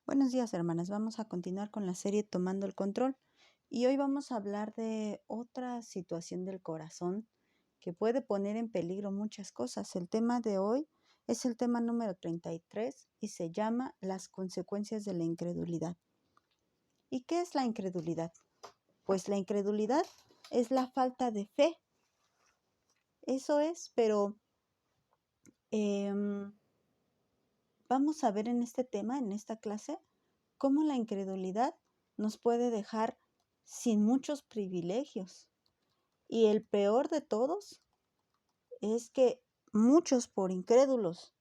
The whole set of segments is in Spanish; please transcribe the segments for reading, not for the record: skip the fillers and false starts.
Buenos días, hermanas. Vamos a continuar con la serie Tomando el Control y hoy vamos a hablar de otra situación del corazón que puede poner en peligro muchas cosas. El tema de hoy es el tema número 33 y se llama Las consecuencias de la incredulidad. ¿Y qué es la incredulidad? Pues la incredulidad es la falta de fe. Eso es, pero vamos a ver en este tema, en esta clase, cómo la incredulidad nos puede dejar sin muchos privilegios. Y el peor de todos es que muchos por incrédulos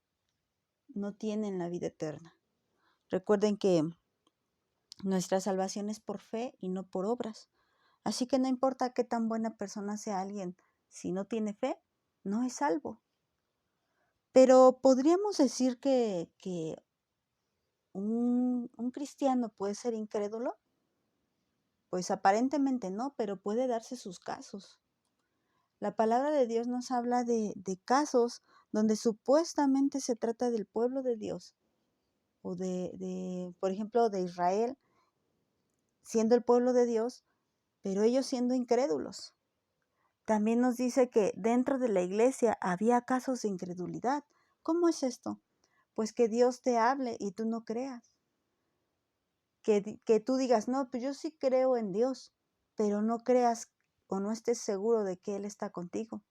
no tienen la vida eterna. Recuerden que nuestra salvación es por fe y no por obras. Así que no importa qué tan buena persona sea alguien, si no tiene fe, no es salvo. Pero podríamos decir que un cristiano puede ser incrédulo. Pues aparentemente no, pero puede darse sus casos. La palabra de Dios nos habla de casos donde supuestamente se trata del pueblo de Dios o por ejemplo, de Israel, siendo el pueblo de Dios, pero ellos siendo incrédulos. También nos dice que dentro de la iglesia había casos de incredulidad. ¿Cómo es esto? Pues que Dios te hable y tú no creas. Que tú digas, no, pues yo sí creo en Dios, pero no creas o no estés seguro de que Él está contigo.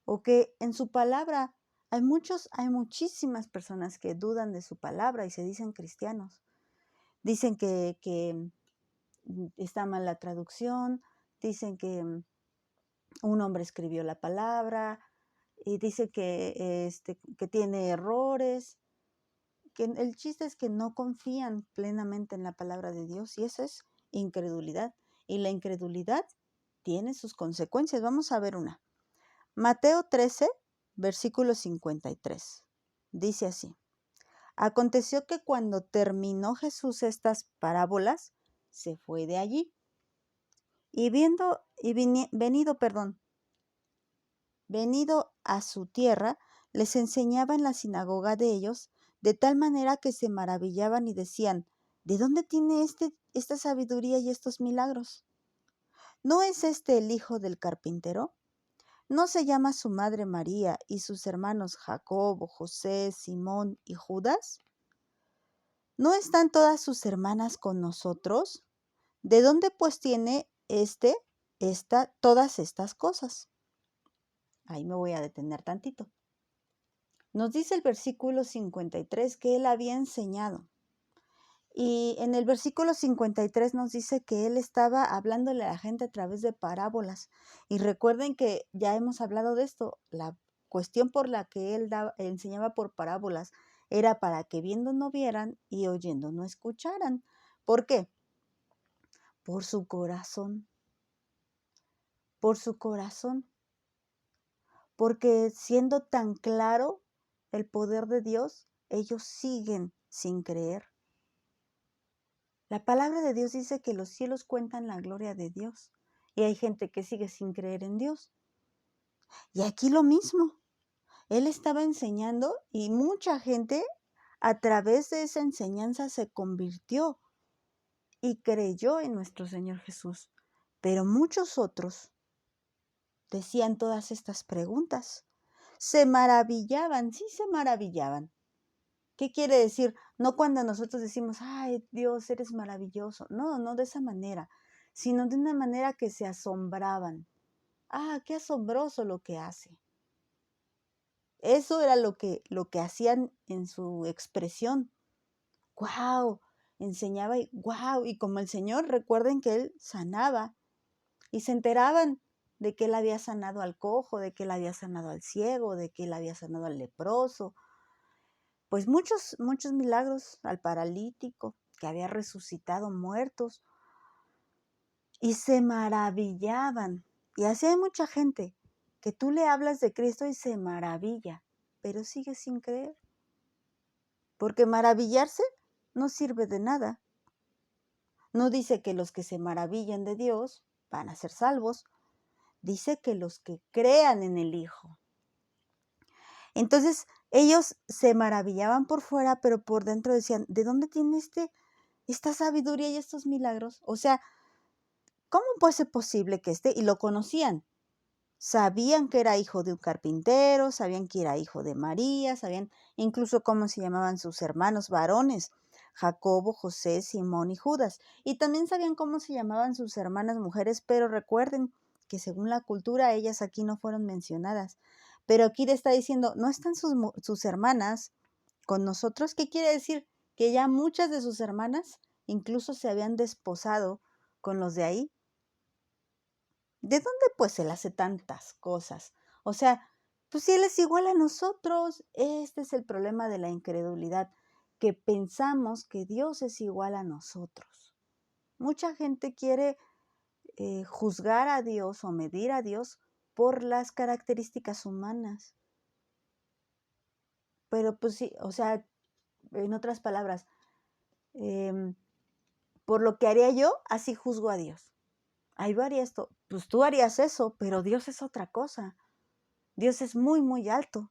O que en su palabra hay muchísimas personas que dudan de su palabra y se dicen cristianos. Dicen que está mal la traducción, dicen que un hombre escribió la palabra y dice que tiene errores. Que el chiste es que no confían plenamente en la palabra de Dios y eso es incredulidad. Y la incredulidad tiene sus consecuencias. Vamos a ver una. Mateo 13, versículo 53. Dice así. Aconteció que cuando terminó Jesús estas parábolas, se fue de allí. Venido a su tierra, les enseñaba en la sinagoga de ellos, de tal manera que se maravillaban y decían, ¿de dónde tiene esta sabiduría y estos milagros? ¿No es este el hijo del carpintero? ¿No se llama su madre María y sus hermanos Jacobo, José, Simón y Judas? ¿No están todas sus hermanas con nosotros? ¿De dónde pues tiene todas estas cosas? Ahí me voy a detener tantito. Nos dice el versículo 53 que él había enseñado. Y en el versículo 53 nos dice que él estaba hablándole a la gente a través de parábolas. Y recuerden que ya hemos hablado de esto. La cuestión por la que él enseñaba por parábolas era para que viendo no vieran y oyendo no escucharan. ¿Por qué? Por su corazón. Por su corazón. Porque siendo tan claro el poder de Dios, ellos siguen sin creer. La palabra de Dios dice que los cielos cuentan la gloria de Dios y hay gente que sigue sin creer en Dios. Y aquí lo mismo. Él estaba enseñando y mucha gente a través de esa enseñanza se convirtió y creyó en nuestro Señor Jesús. Pero muchos otros decían todas estas preguntas. Se maravillaban, sí se maravillaban. ¿Qué quiere decir? No cuando nosotros decimos, ay, Dios, eres maravilloso. No, no de esa manera, sino de una manera que se asombraban. Ah, qué asombroso lo que hace. Eso era lo que hacían en su expresión. ¡Guau! Enseñaba y ¡guau! Y como el Señor, recuerden que Él sanaba. Y se enteraban de que Él había sanado al cojo, de que Él había sanado al ciego, de que Él había sanado al leproso. Pues muchos milagros al paralítico que había resucitado muertos y se maravillaban. Y así hay mucha gente que tú le hablas de Cristo y se maravilla, pero sigue sin creer. Porque maravillarse no sirve de nada. No dice que los que se maravillan de Dios van a ser salvos. Dice que los que crean en el Hijo. Entonces, Ellos se maravillaban por fuera, pero por dentro decían, ¿de dónde tiene esta sabiduría y estos milagros? O sea, ¿cómo puede ser posible que y lo conocían? Sabían que era hijo de un carpintero, sabían que era hijo de María, sabían incluso cómo se llamaban sus hermanos varones, Jacobo, José, Simón y Judas. Y también sabían cómo se llamaban sus hermanas mujeres, pero recuerden que según la cultura ellas aquí no fueron mencionadas. Pero aquí le está diciendo, ¿no están sus hermanas con nosotros? ¿Qué quiere decir? Que ya muchas de sus hermanas incluso se habían desposado con los de ahí. ¿De dónde pues él hace tantas cosas? O sea, pues si él es igual a nosotros, este es el problema de la incredulidad, que pensamos que Dios es igual a nosotros. Mucha gente quiere juzgar a Dios o medir a Dios por las características humanas. Pero pues sí, o sea, en otras palabras, por lo que haría yo, así juzgo a Dios. Ahí yo haría esto, pues tú harías eso, pero Dios es otra cosa. Dios es muy, muy alto.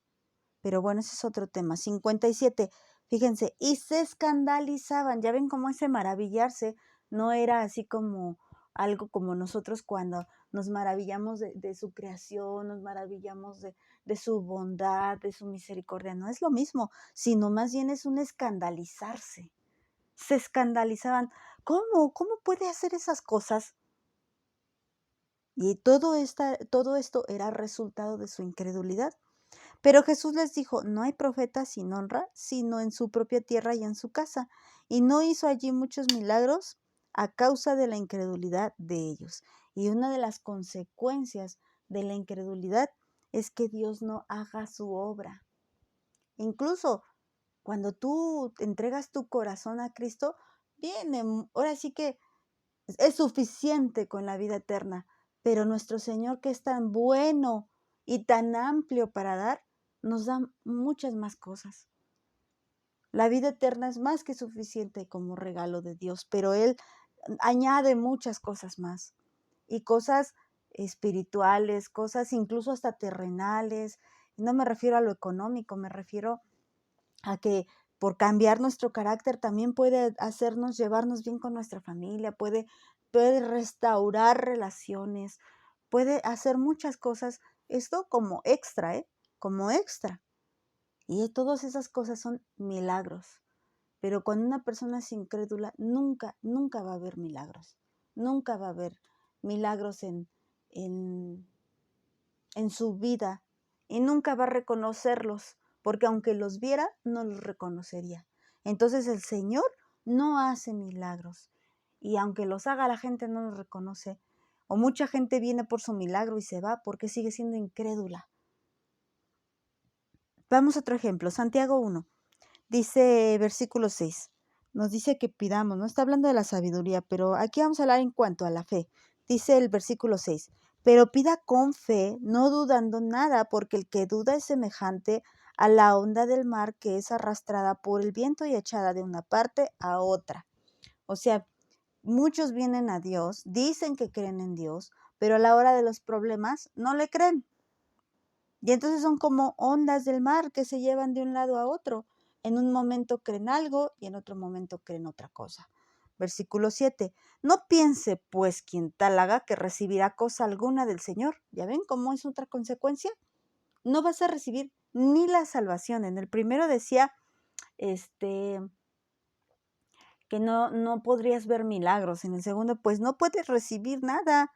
Pero bueno, ese es otro tema. 57, fíjense, y se escandalizaban. Ya ven cómo ese maravillarse no era así como algo como nosotros cuando nos maravillamos de su creación, nos maravillamos de su bondad, de su misericordia. No es lo mismo, sino más bien es un escandalizarse. Se escandalizaban. ¿Cómo? ¿Cómo puede hacer esas cosas? Y todo esto era resultado de su incredulidad. Pero Jesús les dijo, no hay profeta sin honra, sino en su propia tierra y en su casa. Y no hizo allí muchos milagros a causa de la incredulidad de ellos. Y una de las consecuencias de la incredulidad es que Dios no haga su obra. Incluso cuando tú entregas tu corazón a Cristo, ahora sí que es suficiente con la vida eterna, pero nuestro Señor, que es tan bueno y tan amplio para dar, nos da muchas más cosas. La vida eterna es más que suficiente como regalo de Dios, pero Él añade muchas cosas más, y cosas espirituales, cosas incluso hasta terrenales. No me refiero a lo económico, me refiero a que por cambiar nuestro carácter también puede hacernos llevarnos bien con nuestra familia, puede restaurar relaciones, puede hacer muchas cosas. Esto como extra, como extra. Y todas esas cosas son milagros. Pero cuando una persona es incrédula, nunca, nunca va a haber milagros. Nunca va a haber milagros en, en su vida, y nunca va a reconocerlos, porque aunque los viera, no los reconocería. Entonces el Señor no hace milagros, y aunque los haga, la gente no los reconoce, o mucha gente viene por su milagro y se va porque sigue siendo incrédula. Vamos a otro ejemplo, Santiago 1, dice versículo 6, nos dice que pidamos, no está hablando de la sabiduría, pero aquí vamos a hablar en cuanto a la fe. Dice el versículo 6, pero pida con fe, no dudando nada, porque el que duda es semejante a la onda del mar que es arrastrada por el viento y echada de una parte a otra. O sea, muchos vienen a Dios, dicen que creen en Dios, pero a la hora de los problemas no le creen. Y entonces son como ondas del mar que se llevan de un lado a otro. En un momento creen algo y en otro momento creen otra cosa. Versículo 7. No piense, pues, quien tal haga que recibirá cosa alguna del Señor. ¿Ya ven cómo es otra consecuencia? No vas a recibir ni la salvación. En el primero decía que no podrías ver milagros. En el segundo, pues no puedes recibir nada.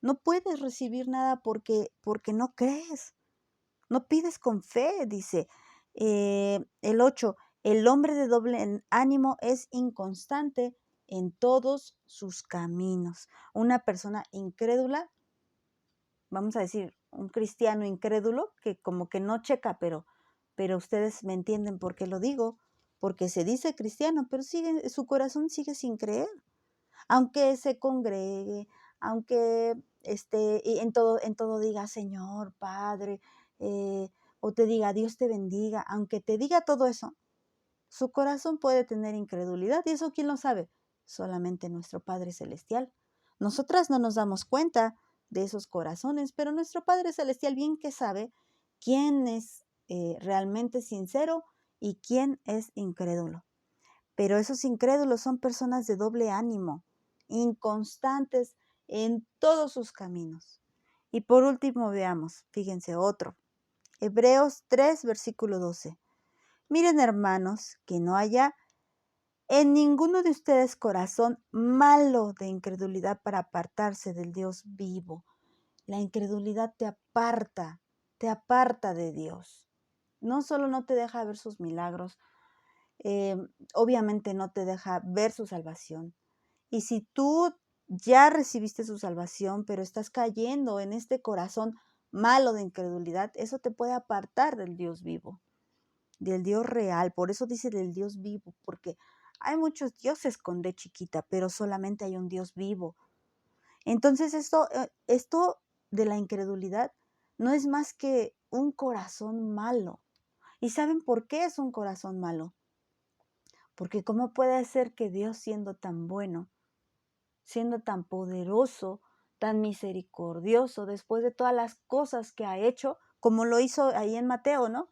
No puedes recibir nada porque no crees. No pides con fe, dice. El 8, el hombre de doble ánimo es inconstante en todos sus caminos. Una persona incrédula, vamos a decir, un cristiano incrédulo, que como que no checa, pero ustedes me entienden por qué lo digo, porque se dice cristiano, pero su corazón sigue sin creer. Aunque se congregue, aunque y en todo diga Señor, Padre, o te diga Dios te bendiga, aunque te diga todo eso, su corazón puede tener incredulidad. ¿Y eso quién lo sabe? Solamente nuestro Padre Celestial. Nosotras no nos damos cuenta de esos corazones, pero nuestro Padre Celestial bien que sabe quiénes realmente sincero y quién es incrédulo. Pero esos incrédulos son personas de doble ánimo, inconstantes en todos sus caminos. Y por último veamos, fíjense otro. Hebreos 3, versículo 12. Miren, hermanos, que no haya en ninguno de ustedes corazón malo de incredulidad para apartarse del Dios vivo. La incredulidad te aparta de Dios. No solo no te deja ver sus milagros, obviamente no te deja ver su salvación. Y si tú ya recibiste su salvación, pero estás cayendo en este corazón malo de incredulidad, eso te puede apartar del Dios vivo, del Dios real. Por eso dice del Dios vivo, porque hay muchos dioses con D chiquita, pero solamente hay un Dios vivo. Entonces esto de la incredulidad no es más que un corazón malo. ¿Y saben por qué es un corazón malo? Porque ¿cómo puede ser que Dios, siendo tan bueno, siendo tan poderoso, tan misericordioso, después de todas las cosas que ha hecho, como lo hizo ahí en Mateo, ¿no?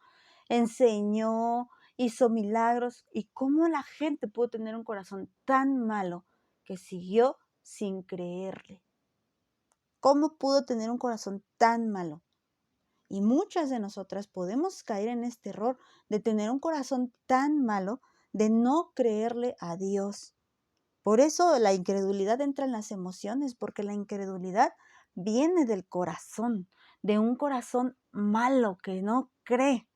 Enseñó, hizo milagros, y cómo la gente pudo tener un corazón tan malo que siguió sin creerle? ¿Cómo pudo tener un corazón tan malo? Y muchas de nosotras podemos caer en este error de tener un corazón tan malo, de no creerle a Dios. Por eso la incredulidad entra en las emociones, porque la incredulidad viene del corazón, de un corazón malo que no cree.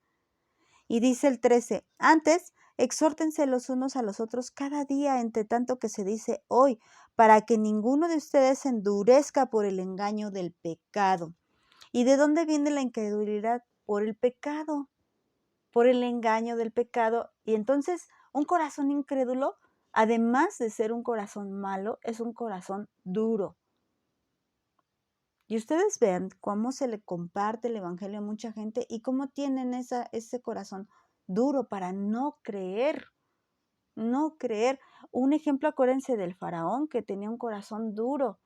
Y dice el 13, antes, exhórtense los unos a los otros cada día, entre tanto que se dice hoy, para que ninguno de ustedes se endurezca por el engaño del pecado. ¿Y de dónde viene la incredulidad? Por el pecado, por el engaño del pecado. Y entonces un corazón incrédulo, además de ser un corazón malo, es un corazón duro. Y ustedes ven cómo se le comparte el evangelio a mucha gente y cómo tienen ese corazón duro para no creer. No creer. Un ejemplo, acuérdense del faraón, que tenía un corazón duro.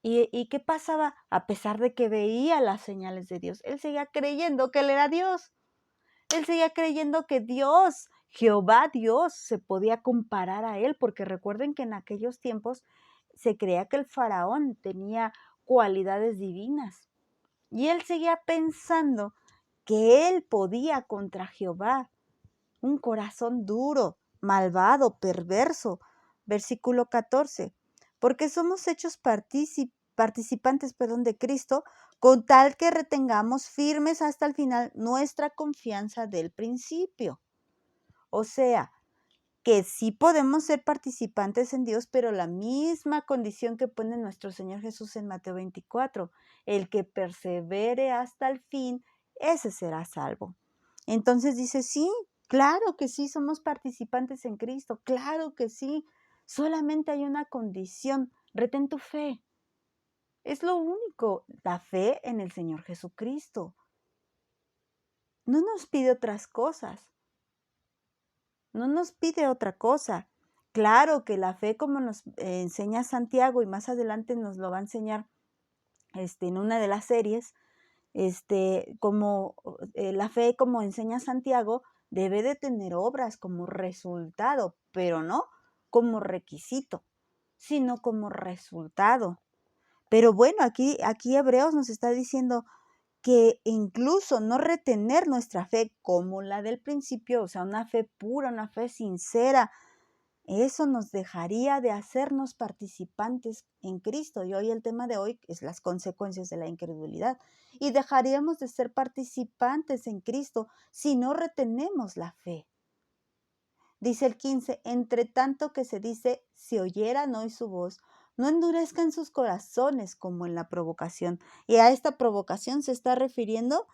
¿Y qué pasaba? A pesar de que veía las señales de Dios, él seguía creyendo que él era Dios. Él seguía creyendo que Dios, Jehová Dios, se podía comparar a él, porque recuerden que en aquellos tiempos se creía que el faraón tenía cualidades divinas. Y él seguía pensando que él podía contra Jehová. Un corazón duro, malvado, perverso. Versículo 14. Porque somos hechos participantes de Cristo, con tal que retengamos firmes hasta el final nuestra confianza del principio. O sea, que sí podemos ser participantes en Dios, pero la misma condición que pone nuestro Señor Jesús en Mateo 24, el que persevere hasta el fin, ese será salvo. Entonces dice, sí, claro que sí, somos participantes en Cristo, claro que sí, solamente hay una condición, retén tu fe. Es lo único, la fe en el Señor Jesucristo. No nos pide otras cosas. No nos pide otra cosa. Claro que la fe, como nos enseña Santiago, y más adelante nos lo va a enseñar en una de las series, como la fe, como enseña Santiago, debe de tener obras como resultado, pero no como requisito, sino como resultado. Pero bueno, aquí Hebreos nos está diciendo que incluso no retener nuestra fe como la del principio, o sea, una fe pura, una fe sincera, eso nos dejaría de hacernos participantes en Cristo. Y hoy el tema de hoy es las consecuencias de la incredulidad. Y dejaríamos de ser participantes en Cristo si no retenemos la fe. Dice el 15, entre tanto que se dice, si oyeran hoy su voz, no endurezcan sus corazones como en la provocación. Y a esta provocación se está refiriendo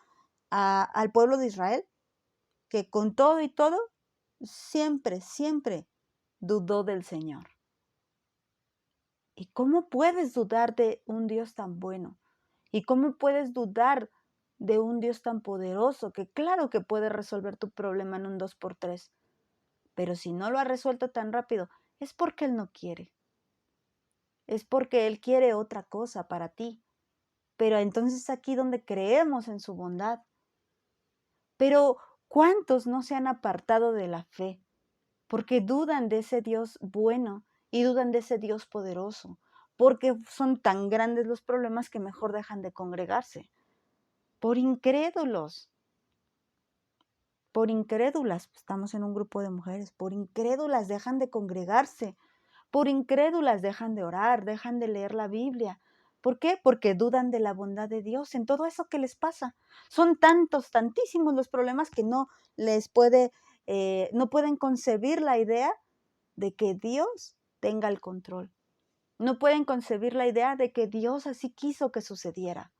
al pueblo de Israel, que con todo y todo, siempre dudó del Señor. ¿Y cómo puedes dudar de un Dios tan bueno? ¿Y cómo puedes dudar de un Dios tan poderoso que claro que puede resolver tu problema en un 2x3? Pero si no lo ha resuelto tan rápido, es porque Él no quiere. Es porque Él quiere otra cosa para ti. Pero entonces aquí donde creemos en su bondad. Pero ¿cuántos no se han apartado de la fe? Porque dudan de ese Dios bueno y dudan de ese Dios poderoso, porque son tan grandes los problemas que mejor dejan de congregarse. Por incrédulos, por incrédulas, estamos en un grupo de mujeres, por incrédulas dejan de congregarse, por incrédulas dejan de orar, dejan de leer la Biblia. ¿Por qué? Porque dudan de la bondad de Dios en todo eso que les pasa. Son tantos, tantísimos los problemas que no les puede, no pueden concebir la idea de que Dios tenga el control. No pueden concebir la idea de que Dios así quiso que sucediera,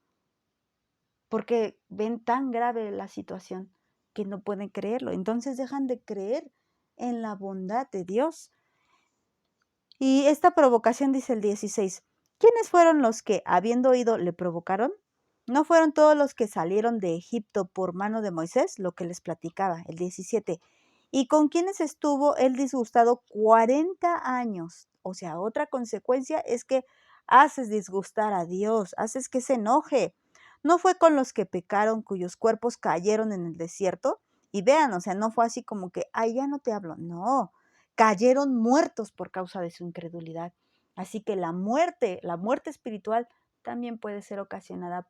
porque ven tan grave la situación que no pueden creerlo. Entonces dejan de creer en la bondad de Dios. Y esta provocación dice el 16, ¿quiénes fueron los que, habiendo oído, le provocaron? ¿No fueron todos los que salieron de Egipto por mano de Moisés? Lo que les platicaba, el 17. ¿Y con quienes estuvo él disgustado 40 años? O sea, otra consecuencia es que haces disgustar a Dios, haces que se enoje. ¿No fue con los que pecaron, cuyos cuerpos cayeron en el desierto? Y vean, o sea, no fue así como que, ay, ya no te hablo. No, cayeron muertos por causa de su incredulidad. Así que la muerte espiritual también puede ser ocasionada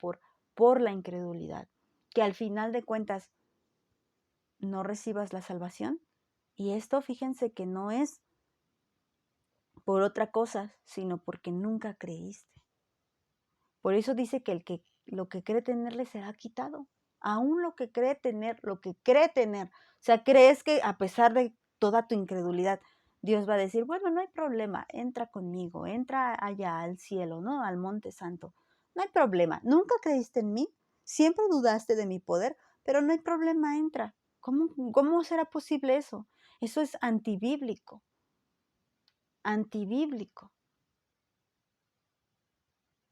por la incredulidad. Que al final de cuentas no recibas la salvación. Y esto, fíjense que no es por otra cosa, sino porque nunca creíste. Por eso dice que lo que cree tener le será quitado. Aún lo que cree tener. O sea, crees que a pesar de toda tu incredulidad, Dios va a decir, bueno, no hay problema, entra conmigo, entra allá al cielo, ¿no? Al monte santo. No hay problema. Nunca creíste en mí, siempre dudaste de mi poder, pero no hay problema, entra. ¿Cómo será posible eso? Eso es antibíblico. Antibíblico.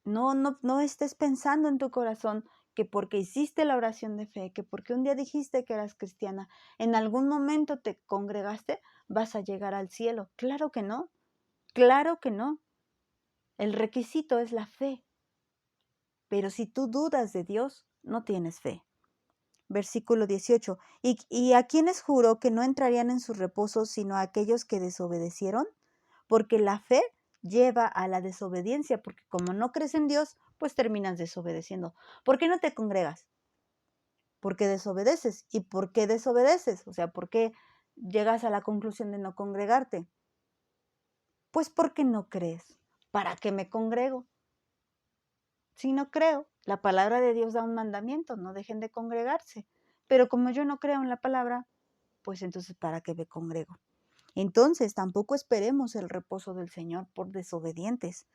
No estés pensando en tu corazón que porque hiciste la oración de fe, que porque un día dijiste que eras cristiana, en algún momento te congregaste, vas a llegar al cielo. Claro que no, claro que no. El requisito es la fe. Pero si tú dudas de Dios, no tienes fe. Versículo 18. ¿Y a quienes juró que no entrarían en su reposo sino a aquellos que desobedecieron? Porque la fe lleva a la desobediencia, porque como no crees en Dios, pues terminas desobedeciendo. ¿Por qué no te congregas? Porque desobedeces. ¿Y por qué desobedeces? O sea, ¿por qué llegas a la conclusión de no congregarte? Pues porque no crees. ¿Para qué me congrego? Si no creo, la palabra de Dios da un mandamiento, no dejen de congregarse. Pero como yo no creo en la palabra, pues entonces ¿para qué me congrego? Entonces tampoco esperemos el reposo del Señor por desobedientes.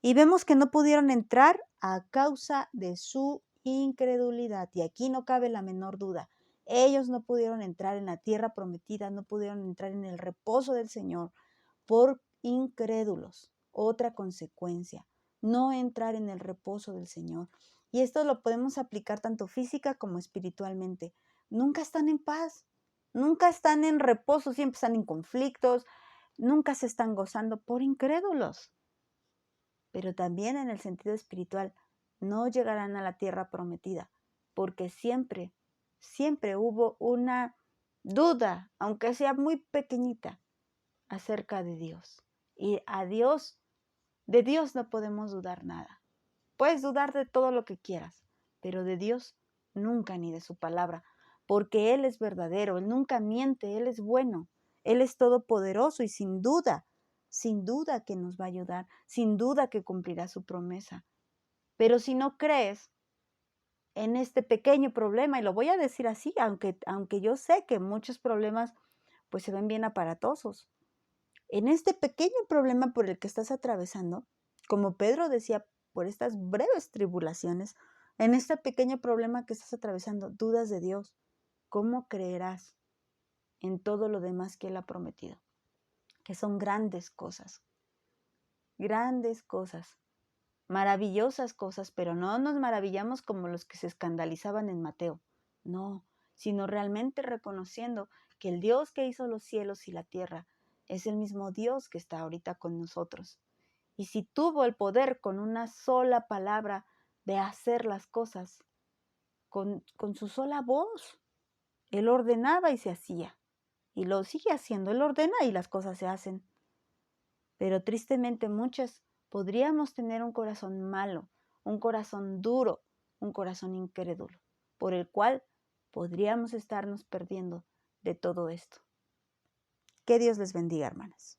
Y vemos que no pudieron entrar a causa de su incredulidad. Y aquí no cabe la menor duda. Ellos no pudieron entrar en la tierra prometida, no pudieron entrar en el reposo del Señor por incrédulos. Otra consecuencia, no entrar en el reposo del Señor. Y esto lo podemos aplicar tanto física como espiritualmente. Nunca están en paz, nunca están en reposo, siempre están en conflictos, nunca se están gozando por incrédulos. Pero también en el sentido espiritual, no llegarán a la tierra prometida, porque siempre, siempre hubo una duda, aunque sea muy pequeñita, acerca de Dios. Y de Dios no podemos dudar nada. Puedes dudar de todo lo que quieras, pero de Dios nunca, ni de su palabra, porque Él es verdadero, Él nunca miente, Él es bueno, Él es todopoderoso y sin duda que nos va a ayudar, sin duda que cumplirá su promesa. Pero si no crees en este pequeño problema, y lo voy a decir así, aunque yo sé que muchos problemas pues se ven bien aparatosos, en este pequeño problema por el que estás atravesando, como Pedro decía, por estas breves tribulaciones, en este pequeño problema que estás atravesando, dudas de Dios, ¿cómo creerás en todo lo demás que Él ha prometido? Que son grandes cosas, maravillosas cosas, pero no nos maravillamos como los que se escandalizaban en Mateo, no, sino realmente reconociendo que el Dios que hizo los cielos y la tierra es el mismo Dios que está ahorita con nosotros. Y si tuvo el poder con una sola palabra de hacer las cosas, con su sola voz, Él ordenaba y se hacía. Y lo sigue haciendo. Él ordena y las cosas se hacen. Pero tristemente muchas podríamos tener un corazón malo, un corazón duro, un corazón incrédulo, por el cual podríamos estarnos perdiendo de todo esto. Que Dios les bendiga, hermanas.